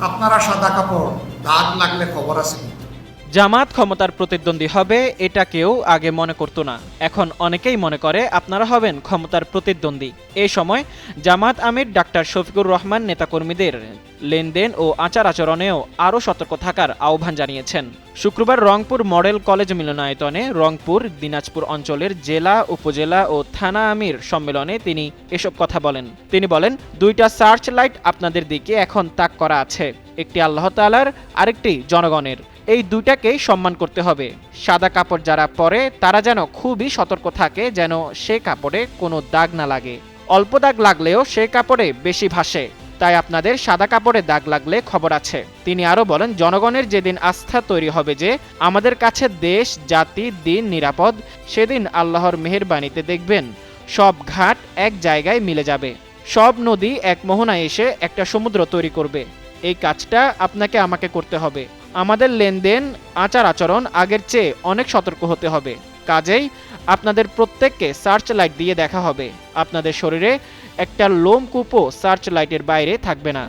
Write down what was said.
আপনারা সাদা কাপড় দাগ লাগলে খবর আছে। জামাত ক্ষমতার প্রতিদ্বন্দ্বী হবে এটা কেউ আগে মনে করত না, এখন অনেকেই মনে করে আপনারা হবেন ক্ষমতার প্রতিদ্বন্দ্বী। এই সময় জামাত আমির ডাক্তার শফিকুর রহমান নেতাকর্মীদের লেনদেন ও আচার আচরণেও আরও সতর্ক থাকার আহ্বান জানিয়েছেন। শুক্রবার রংপুর মডেল কলেজ মিলনায়তনে রংপুর দিনাজপুর অঞ্চলের জেলা উপজেলা ও থানা আমির সম্মেলনে তিনি এসব কথা বলেন। তিনি বলেন, দুইটা সার্চ লাইট আপনাদের দিকে এখন তাক করা আছে, একটি আল্লাহ তাআলার, আরেকটি জনগণের। এই দুইটাকেই সম্মান করতে হবে। সাদা কাপড় যারা পরে তারা যেন খুবই সতর্ক থাকে, যেন সে কাপড়ে কোনো দাগ না লাগে। অল্প দাগ লাগলেও সে কাপড়ে বেশি ভাসে, তাই আপনাদের সাদা কাপড়ে দাগ লাগলে খবর আছে। তিনি আরও বলেন, জনগণের যেদিন আস্থা তৈরি হবে যে আমাদের কাছে দেশ জাতি দিন নিরাপদ, সেদিন আল্লাহর মেহেরবানিতে দেখবেন সব ঘাট এক জায়গায় মিলে যাবে, সব নদী এক মোহনায় এসে একটা সমুদ্র তৈরি করবে। এই কাজটা আপনাকে আমাকে করতে হবে। আমাদের লেনদেন আচার আচরণ আগের চেয়ে অনেক সতর্ক হতে হবে। কাজেই আপনাদের প্রত্যেককে সার্চ লাইট দিয়ে দেখা হবে। আপনাদের শরীরে একটা লোমকূপও সার্চ লাইটের বাইরে থাকবে না।